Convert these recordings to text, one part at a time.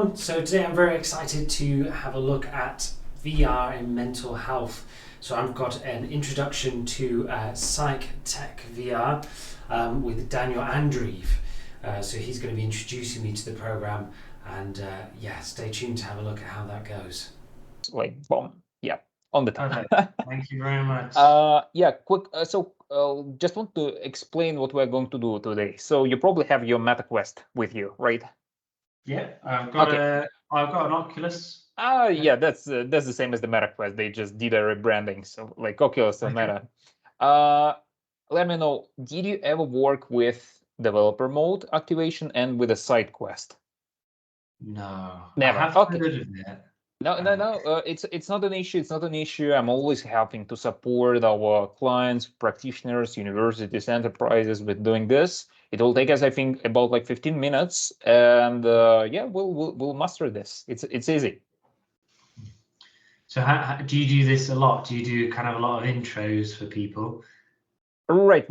everyone. So today I'm very excited to have a look at VR in mental health. So I've got an introduction to PsytechVR with Daniel Andreev. So he's going to be introducing me to the program, and yeah, stay tuned to have a look at how that goes. Like boom, yeah, on the top. Perfect. Thank you very much. Yeah, quick. Just want to explain what we're going to do today. So you probably have your MetaQuest with you, right? Yeah, I've Okay. got an Oculus. Yeah, that's the same as the MetaQuest. They just did a rebranding, so like Oculus or Okay. Meta. Let me know. Did you ever work with developer mode activation and with a side quest? No, I Never. have Okay. heard of it. No. It's not an issue. It's not an issue. I'm always helping to support our clients, practitioners, universities, enterprises with doing this. It will take us, I think, about like 15 minutes, and yeah, we'll master this. It's easy. So how do you do this a lot? Do you do kind of a lot of intros for people? Right.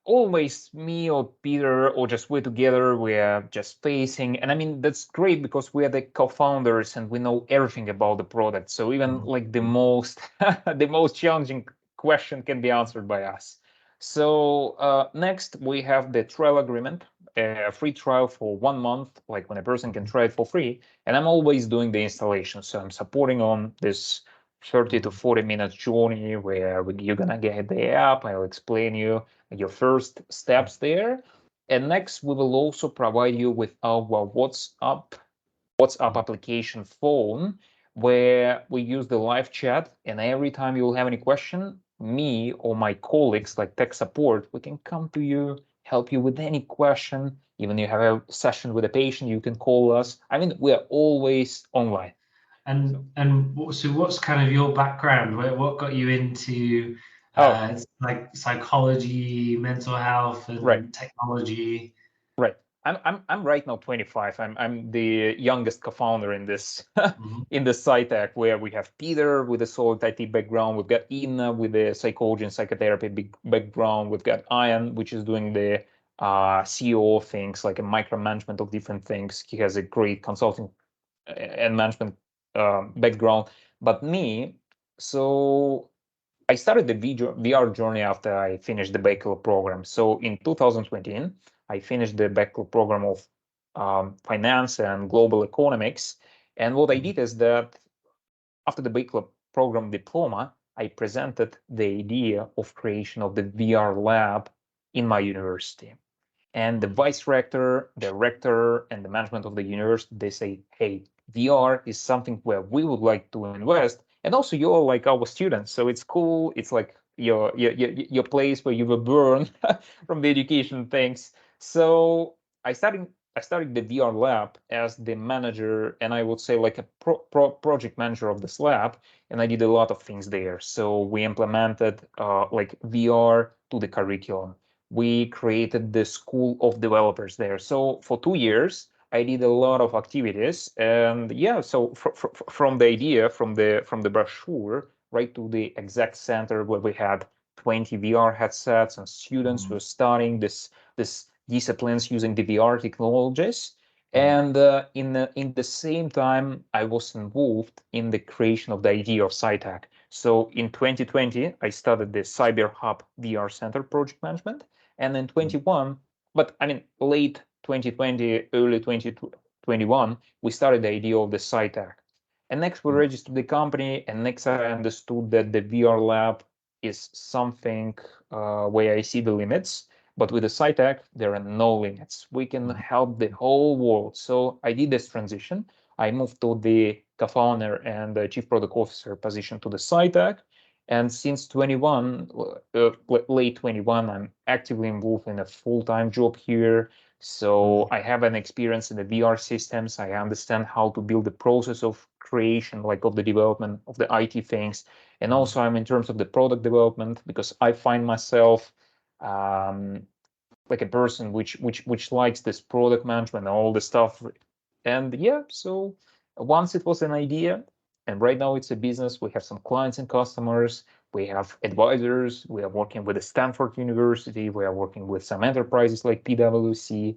Always me or Peter or just we together, we're just facing. And I mean, that's great because we are the co-founders and we know everything about the product. So even like the most the most challenging question can be answered by us. So next we have the trial agreement, a free trial for 1 month, like when a person can try it for free. And I'm always doing the installation. So I'm supporting on this 30 to 40 minutes journey where you're gonna get the app. I'll explain you your first steps there. And next, we will also provide you with our WhatsApp application phone, where we use the live chat. And every time you will have any question, me or my colleagues like tech support, we can come to you, help you with any question. Even you have a session with a patient, you can call us. I mean, we are always online. So what's kind of your background? What got you into Oh, like psychology, mental health, right. and technology? Right. I'm right now 25. I'm the youngest co-founder in this Mhm. in the SciTech, where we have Peter with a solid IT background. We've got Ina with the psychology and psychotherapy big background. We've got Ian, which is doing the CEO things like a micromanagement of different things. He has a great consulting and management background. But me, so I started the VR journey after I finished the bachelor program. So in 2020, I finished the bachelor program of finance and global economics. And what I did is that after the bachelor program diploma, I presented the idea of creation of the VR lab in my university. And the vice rector, the rector, and the management of the university, they say, hey, VR is something where we would like to invest. And also you're like our students. So it's cool. It's like your place where you were born from the education things. So I started I started the VR lab as the manager, and I would say like a project manager of this lab, and I did a lot of things there. So we implemented like VR to the curriculum. We created the school of developers there. So for 2 years, I did a lot of activities, and yeah. So from the idea, from the brochure, right to the exact center where we had 20 VR headsets, and students were studying this disciplines using the VR technologies. And in the same time, I was involved in the creation of the idea of SciTech. So in 2020, I started the Cyber Hub VR Center project management, and in 21, but I mean late 2020, early 2021, we started the idea of the SciTech. And next we registered the company, and next I understood that the VR lab is something where I see the limits. But with the SciTech, there are no limits. We can help the whole world. So I did this transition. I moved to the co-founder and the chief product officer position to the SciTech. And since 21, late 21, I'm actively involved in a full-time job here. So I have an experience in the VR systems. I understand how to build the process of creation, like of the development of the IT things. And also I'm in terms of the product development, because I find myself um, like a person which likes this product management and all the stuff. And yeah, so once it was an idea, and right now it's a business. We have some clients and customers. We have advisors. We are working with the Stanford University. We are working with some enterprises like PwC.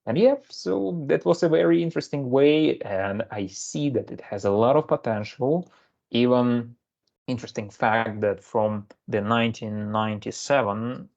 And yeah, so that was a very interesting way, and I see that it has a lot of potential. Even interesting fact that from the 1997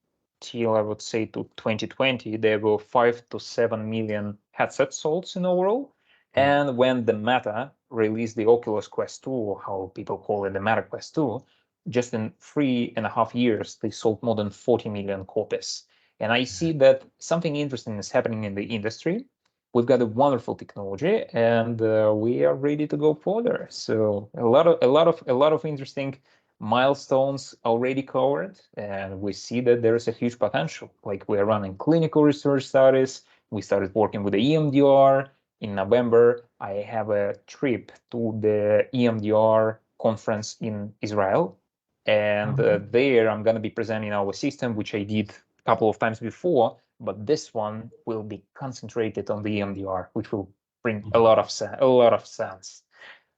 till I would say to 2020, there were 5 to 7 million headsets sold in overall. And when the Meta released the Oculus Quest 2, or how people call it, the Meta Quest 2, just in 3.5 years, they sold more than 40 million copies. And I see that something interesting is happening in the industry. We've got a wonderful technology, and we are ready to go further. So a lot of interesting milestones already covered, and we see that there is a huge potential. Like, we're running clinical research studies. We started working with the EMDR. In November, I have a trip to the EMDR conference in Israel, and there I'm going to be presenting our system, which I did a couple of times before, but this one will be concentrated on the EMDR, which will bring a lot of sense.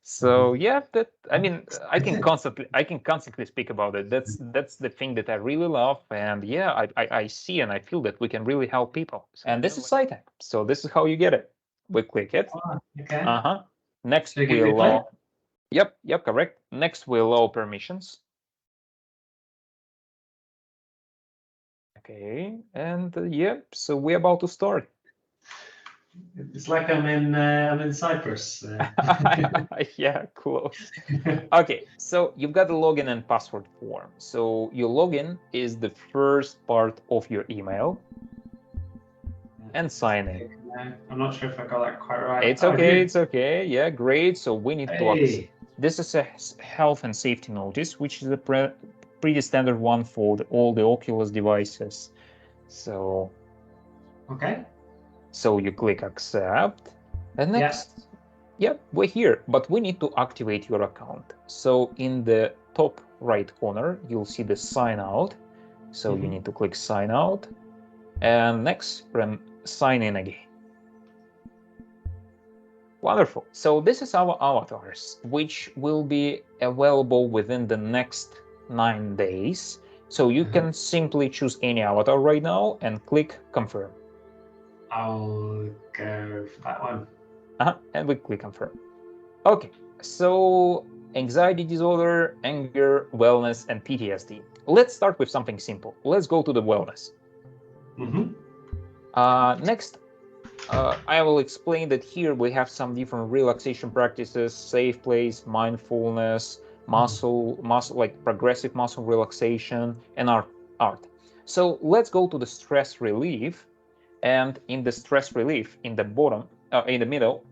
So yeah, that, I mean, I can constantly speak about it. That's the thing that I really love, and yeah, I see and I feel that we can really help people. And this is Psytech. So this is how you get it. We click it. Okay. Next So we allow. Yep, correct. Next we allow permissions. Okay, and yeah, so we're about to start. It's like I'm in Cyprus. Yeah, close. Okay, so you've got the login and password form. So your login is the first part of your email, and sign in. I'm not sure if I got that quite right. It's okay, it's okay. Yeah, great. So we need to accept. This is a health and safety notice, which is a pretty standard one for all the Oculus devices. So Okay. So you click accept, and next, yeah, we're here, but we need to activate your account. So in the top right corner, you'll see the sign out. So you need to click sign out, and next, sign in again. Wonderful. So this is our avatars, which will be available within the next 9 days. So you can simply choose any avatar right now and click confirm. I'll go for that one. And we click confirm. Okay, so anxiety disorder, anger, wellness, and PTSD. Let's start with something simple. Let's go to the wellness. Next, I will explain that here we have some different relaxation practices: safe place, mindfulness, muscle, like progressive muscle relaxation, and art. So let's go to the stress relief. And in the stress relief, in the bottom, in the middle,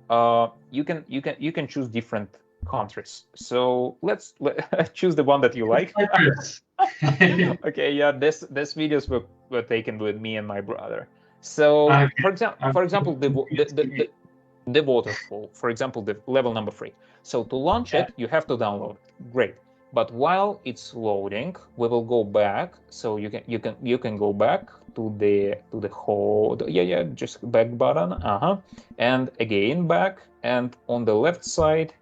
you can choose different countries. So let's choose the one that you like. Okay, yeah, this videos were taken with me and my brother. So for example, the waterfall, for example, the level number 3. So to launch it, you have to download it. Great. But while it's loading, we will go back. So you can go back to the whole, just back button, and again back, and on the left side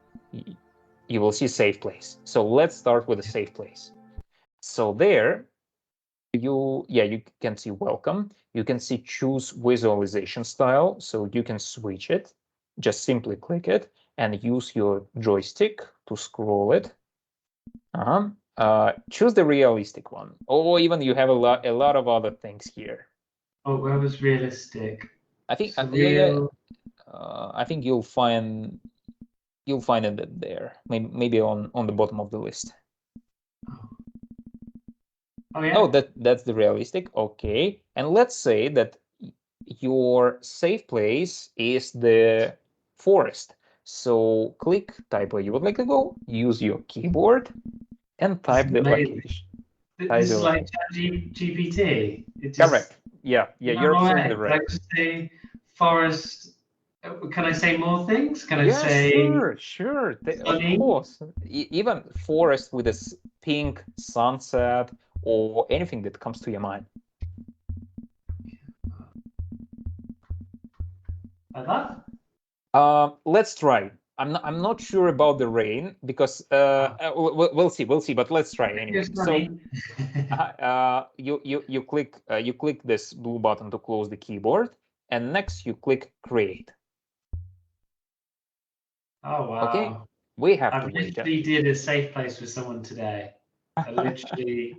you will see safe place. So let's start with a safe place. So there you can see welcome. You can see choose visualization style, so you can switch it. Just simply click it and use your joystick to scroll it. Choose the realistic one, or even you have a lot of other things here. Oh, where was realistic? I think I think you'll find it there, maybe on the bottom of the list. Oh yeah. Oh, that's the realistic. Okay, and let's say that your safe place is the forest. So click, type where you would like to go, use your keyboard, and type the location. This is like GPT. Correct. Yeah, you're absolutely right. Like, just say forest. Can I say more things? Can I Yeah, say? Sure. Of course. Even forest with a pink sunset or anything that comes to your mind. Like that? Let's try. I'm not sure about the rain because we'll see, but let's try anyway. So you click this blue button to close the keyboard, and next you click create. Oh wow. Okay, we have to I've wait. literally did a safe place with someone today. I literally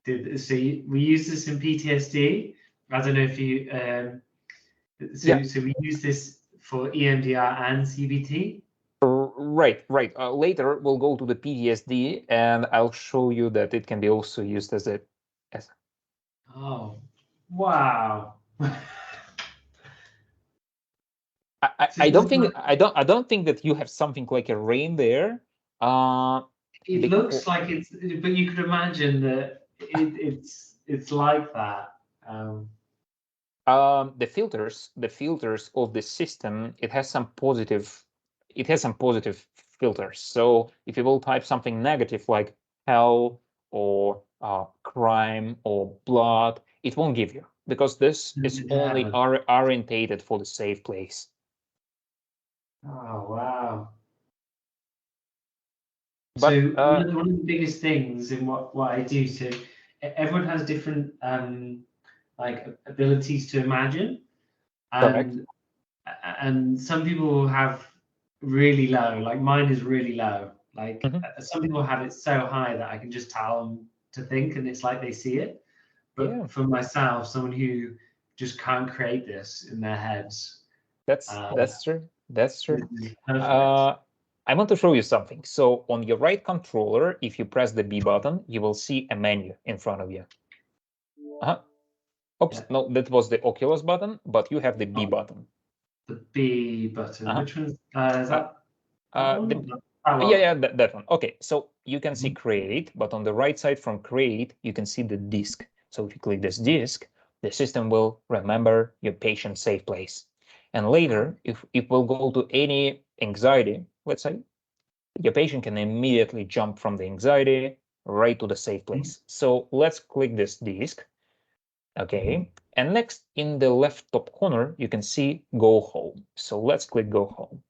did. So we use this in PTSD. I don't know if you. So we use this for EMDR and CBT. Right. Later we'll go to the PTSD, and I'll show you that it can be also used as a. Oh, wow. I don't think I don't think that you have something like a rain there. It looks like it's, but you could imagine that it's like that. The filters of the system, it has some positive filters. So if you will type something negative like hell or crime or blood, it won't give you, because this is only orientated for the safe place. Oh wow. But So one of the biggest things in what I do, so everyone has different like abilities to imagine, correct. and some people have really low, like mine is really low. Like some people have it so high that I can just tell them to think, and it's like they see it. Yeah, But for myself, someone who just can't create this in their heads, that's true. That's true. this is perfect. I want to show you something. So on your right controller, if you press the B button, you will see a menu in front of you. Oops, Yeah. no, that was the Oculus button, but you have the B button. The B button. Which one? Is that one? That one. Okay, so you can see create, but on the right side from create, you can see the disk. So if you click this disk, the system will remember your patient's safe place. And later, if it will go to any anxiety, let's say, your patient can immediately jump from the anxiety right to the safe place. So let's click this disk. Okay, and next in the left top corner, you can see go home. So let's click go home.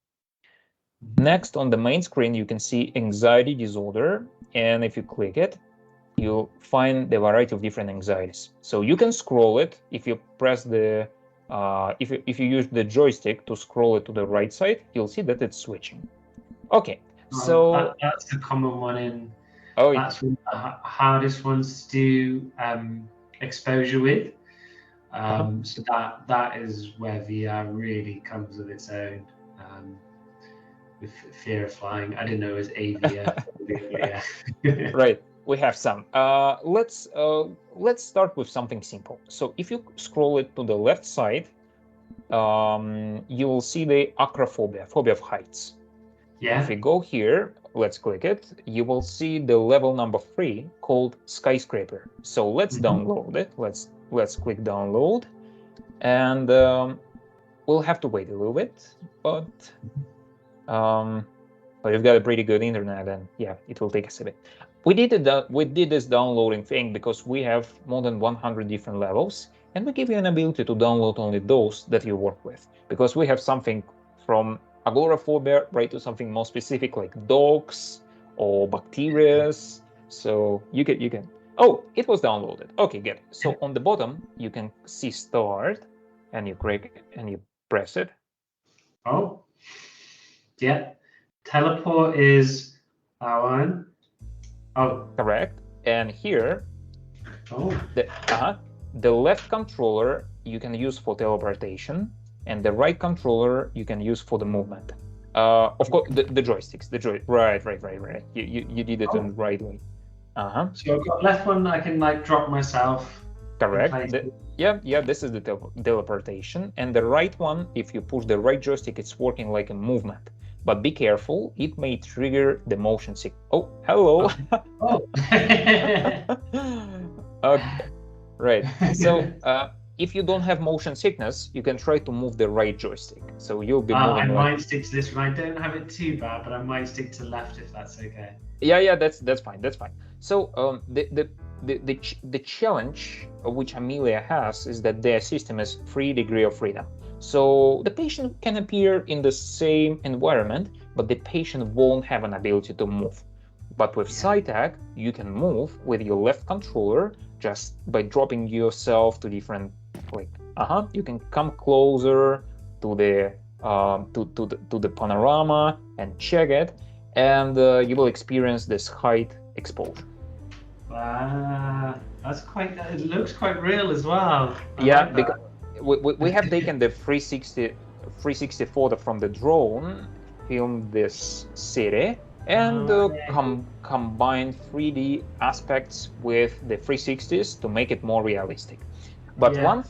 Next on the main screen, you can see anxiety disorder. And if you click it, you'll find the variety of different anxieties. So you can scroll it if you press the, if you use the joystick to scroll it to the right side, you'll see that it's switching. Okay, so that's a common one in. oh, that's one of the hardest ones to do exposure with. So that is where VR really comes of its own. With fear of flying, I didn't know it was AVF. Yeah. Right, we have some. Let's start with something simple. So if you scroll it to the left side, you will see the acrophobia, phobia of heights. Yeah. If we go here, let's click it, you will see the level number 3 called skyscraper. So let's download it. Let's click download, and we'll have to wait a little bit, but you've got a pretty good internet, and yeah, it will take us a bit. We did this downloading thing because we have more than 100 different levels, and we give you an ability to download only those that you work with, because we have something from agoraphobia right to something more specific like dogs or bacteria. So you can. Oh, it was downloaded. Okay, good. So on the bottom you can see start, and you click and you press it. Oh, yeah. Teleport is that one. Oh, correct. And here, the left controller you can use for teleportation, and the right controller you can use for the movement. Of course, the joysticks, right. You did it in the right way. So I've got left one. I can like drop myself. Correct. Yeah. This is the teleportation, and the right one, if you push the right joystick, it's working like a movement. But be careful; it may trigger the motion sick. Oh, hello. Oh. Okay. Right. So if you don't have motion sickness, you can try to move the right joystick. So you'll be moving. I might stick to this one. I don't have it too bad, but I might stick to left if that's okay. Yeah. That's fine. That's fine. So the challenge which Amelia has is that their system is 3 degrees of freedom. So the patient can appear in the same environment, but the patient won't have an ability to move. But with Psytech, you can move with your left controller just by dropping yourself to different You can come closer to the to the panorama and check it, and you will experience this height exposure. That's quite. It looks quite real as well. I Yeah, like because that. we have taken the 360 photo from the drone, filmed this city, and combined 3D aspects with the 360s to make it more realistic. But Yeah, one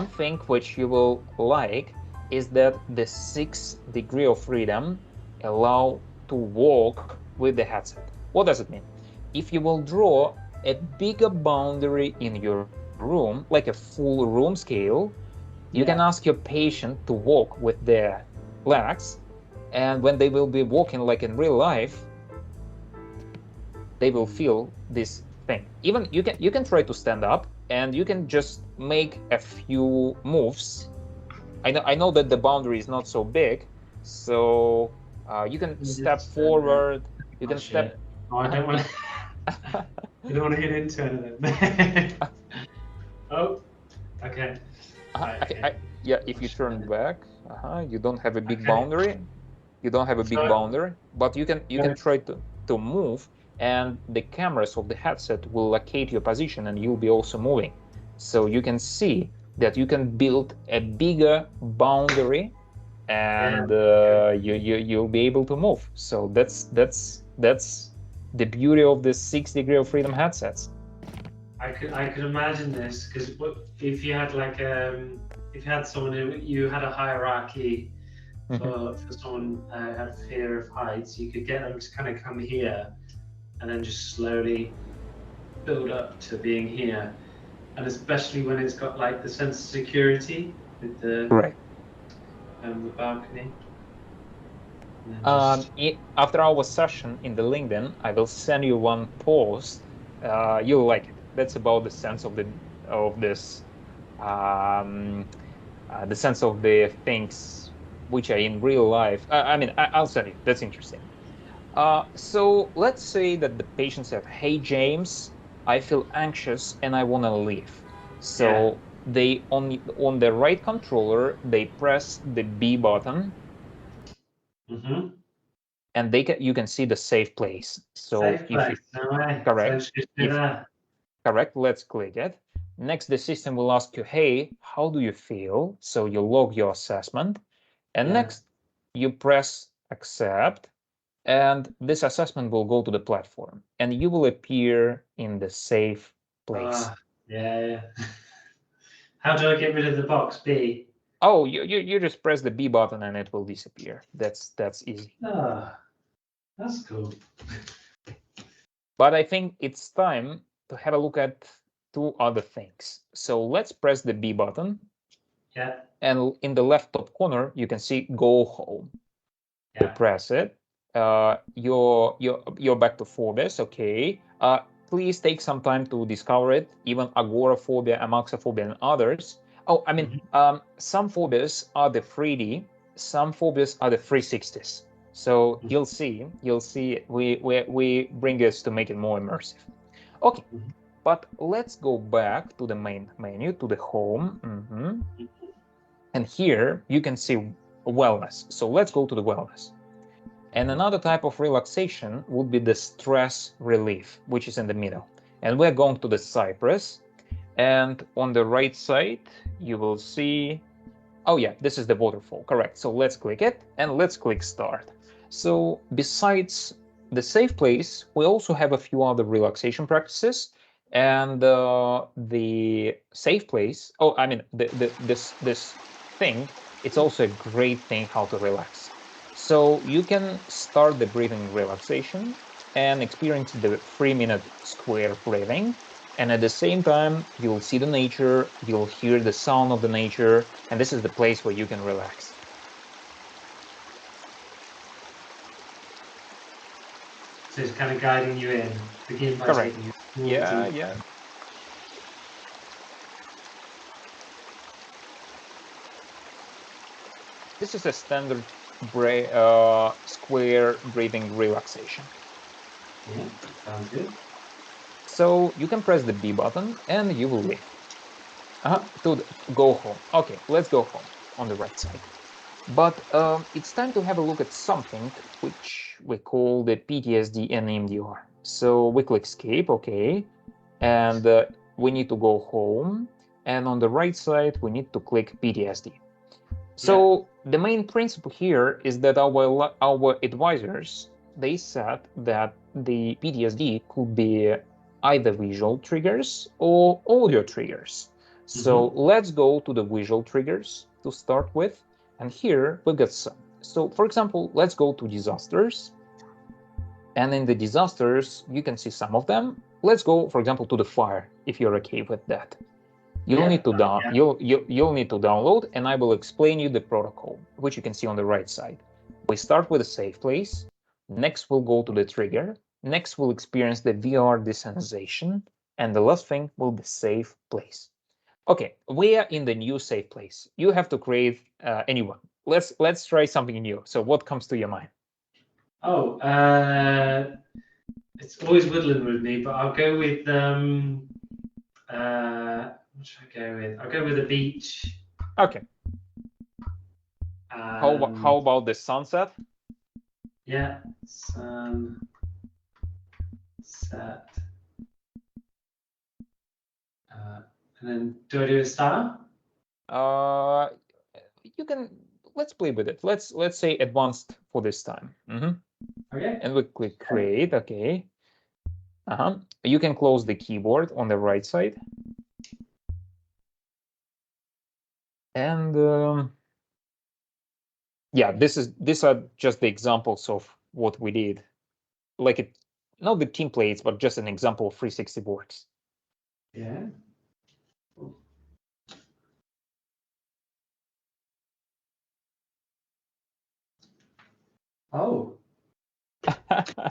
thing which you will like is that the 6 degree of freedom allow to walk with the headset. What does it mean? If you will draw a bigger boundary in your room, like a full room scale, you can ask your patient to walk with their legs, and when they will be walking like in real life, they will feel this thing. Even you can try to stand up and you can just make a few moves. I know that the boundary is not so big, so you can step forward. You can step. Oh, I don't want to. You don't want to hit into anything. Oh, okay. Right, okay. Yeah, if you turn back, you don't have a big boundary. You don't have a big boundary, but you can try to move, and the cameras of the headset will locate your position, and you'll be also moving. So you can see that you can build a bigger boundary, and you'll be able to move. So that's the beauty of the 6 degree of freedom headsets. I could imagine this because if you had like if you had someone who you had a hierarchy for someone who had fear of heights, you could get them to kind of come here and then just slowly build up to being here, and especially when it's got like the sense of security with Right. the balcony. After our session in the LinkedIn, I will send you one post. You'll like it. That's about the sense of this, the sense of the things which are in real life. I mean, I'll send you. That's interesting. So let's say that the patient said, "Hey James, I feel anxious and I want to leave." So they on the right controller they press the B button. And you can see the safe place. So safe place. Correct, correct, let's click it. Next, the system will ask you, "Hey, how do you feel?" So you log your assessment, and next you press accept, and this assessment will go to the platform, and you will appear in the safe place. How do I get rid of the box B? Oh, you just press the B button and it will disappear. That's easy. That's cool. But I think it's time to have a look at two other things. So let's press the B button. Yeah. And in the left top corner, you can see Go Home. You press it. You're back to phobias. Okay. Please take some time to discover it. Even agoraphobia, amaxophobia, and others. Oh, I mean, some phobias are the 3D. Some phobias are the 360s. So you'll see. We bring this to make it more immersive. Okay, but let's go back to the main menu, to the home. And here you can see wellness. So let's go to the wellness. And another type of relaxation would be the stress relief, which is in the middle. And we're going to the cypress. And on the right side, you will see, oh yeah, this is the waterfall, correct. So let's click it and let's click start. So besides the safe place, we also have a few other relaxation practices. And the safe place, this thing, it's also a great thing how to relax. So you can start the breathing relaxation and experience the 3-minute square breathing. And at the same time, you'll see the nature, you'll hear the sound of the nature, and this is the place where you can relax. So it's kind of guiding you in. Begin by Correct. taking Yeah. This is a standard square breathing relaxation. Yeah, sounds good. So you can press the B button and you will lift. Go home. Okay, let's go home on the right side. But it's time to have a look at something which we call the PTSD and EMDR. So we click escape, okay, and we need to go home. And on the right side, we need to click PTSD. So the main principle here is that our advisors, they said that the PTSD could be either visual triggers or audio triggers. So let's go to the visual triggers to start with. And here we got some. So for example, let's go to disasters. And in the disasters, you can see some of them. Let's go, for example, to the fire, if you're okay with that. You'll need to you'll need to download, and I will explain you the protocol, which you can see on the right side. We start with a safe place. Next, we'll go to the trigger. Next, we'll experience the VR desensitization, and the last thing will be safe place. Okay, we are in the new safe place. You have to create a new one. Let's try something new. So, what comes to your mind? Oh, it's always woodland with me, but I'll go with what should I go with? I'll go with a beach. Okay. How about the sunset? Yeah, sunset. And then do I do a star? You can, let's play with it. Let's say advanced for this time. Okay. And we click create. Okay. You can close the keyboard on the right side. And yeah, these are just the examples of what we did. Like it, not the templates, but just an example of 360 works. Yeah. Oh. I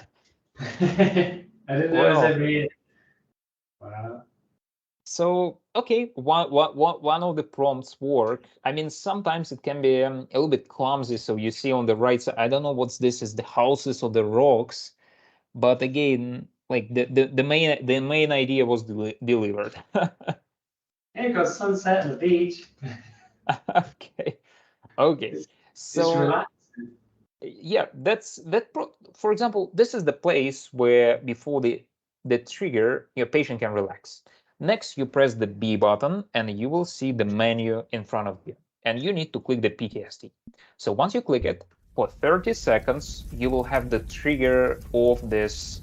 didn't know it was over here. Wow. So, okay, one of the prompts work. I mean, sometimes it can be a little bit clumsy. So you see on the right side, I don't know what's this is, the houses or the rocks, but again, like the main idea was delivered. Hey, got sunset and the beach. Okay. It's relaxing. Yeah, for example, this is the place where before the trigger, your patient can relax. Next, you press the B button and you will see the menu in front of you. And you need to click the PTSD. So once you click it, for 30 seconds, you will have the trigger of this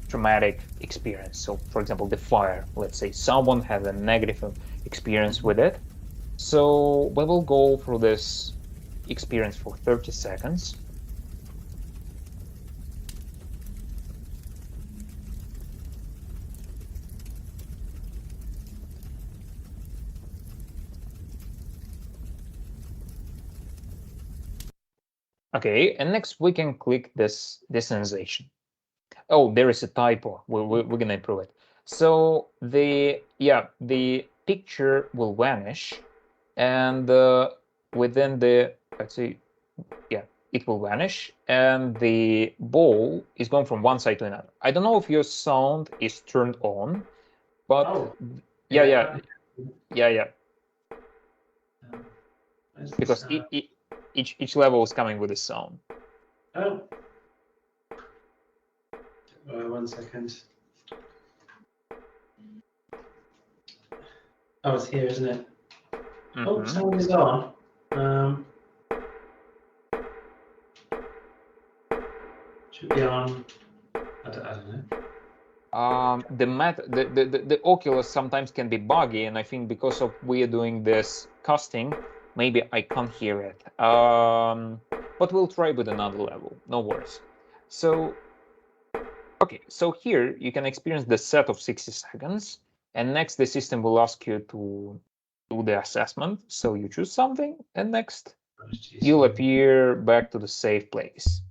traumatic experience. So for example, the fire, let's say someone has a negative experience with it. So we will go through this experience for 30 seconds. Okay, and next we can click this sensation. Oh, there is a typo. We're gonna improve it. So the picture will vanish, and within the, let's see, it will vanish, and the ball is going from one side to another. I don't know if your sound is turned on, but yeah. Because each level is coming with a sound. Oh. 1 second. Oh, it's here, isn't it? Oh, sound is on. Should be on. I don't know. The Oculus sometimes can be buggy, and I think because of we're doing this casting, maybe I can't hear it. But we'll try with another level. No worries. So, okay, so here you can experience the set of 60 seconds, and next the system will ask you to do the assessment. So you choose something, and next you'll appear back to the safe place,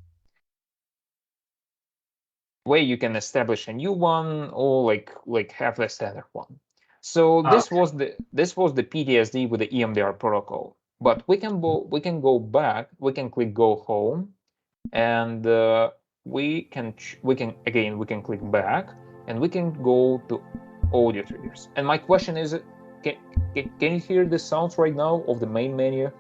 where you can establish a new one or like have the standard one. So this was the PTSD with the EMDR protocol. But we can go back. We can click go home, and we can click back, and we can go to audio triggers. And my question is, Can you hear the sounds right now of the main menu?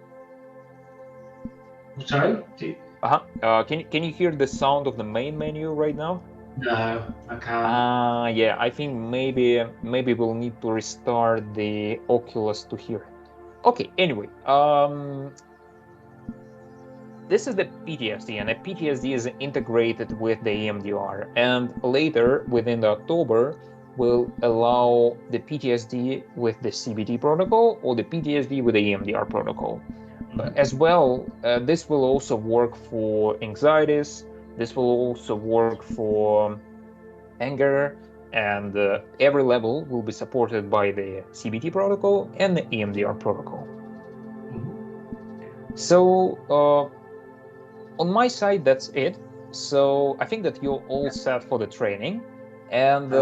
Sorry? Can you hear the sound of the main menu right now? No, I can't. Yeah, I think maybe we'll need to restart the Oculus to hear it. Okay, anyway, this is the PTSD, and the PTSD is integrated with the EMDR, and later within the October will allow the PTSD with the CBT protocol or the PTSD with the EMDR protocol. As well, this will also work for anxieties. This will also work for anger, and every level will be supported by the CBT protocol and the EMDR protocol. So on my side, that's it. So I think that you're all set for the training. And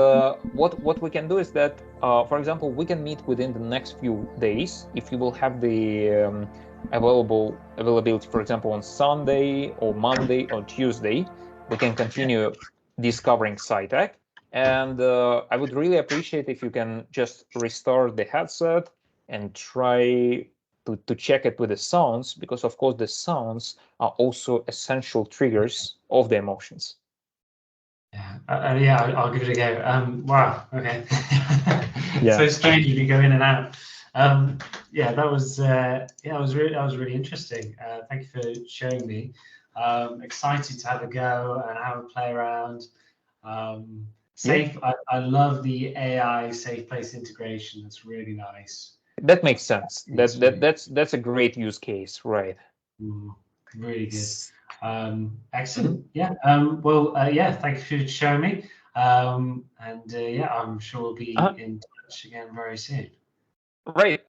what we can do is that, for example, we can meet within the next few days if you will have the availability, for example, on Sunday or Monday or Tuesday. We can continue discovering Psytech. And I would really appreciate if you can just restart the headset and try to check it with the sounds, because of course the sounds are also essential triggers of the emotions. Yeah, I'll give it a go. Wow, okay. Yeah. So strange if you go in and out. Yeah, that was really interesting. Thank you for showing me. Excited to have a go and have a play around. Safe. Yeah. I love the AI safe place integration. That's really nice. That makes sense. That's a great use case, right? Really good. Excellent. Yeah. Well, yeah, thank you for showing me. And yeah, I'm sure we'll be in touch again very soon. Right.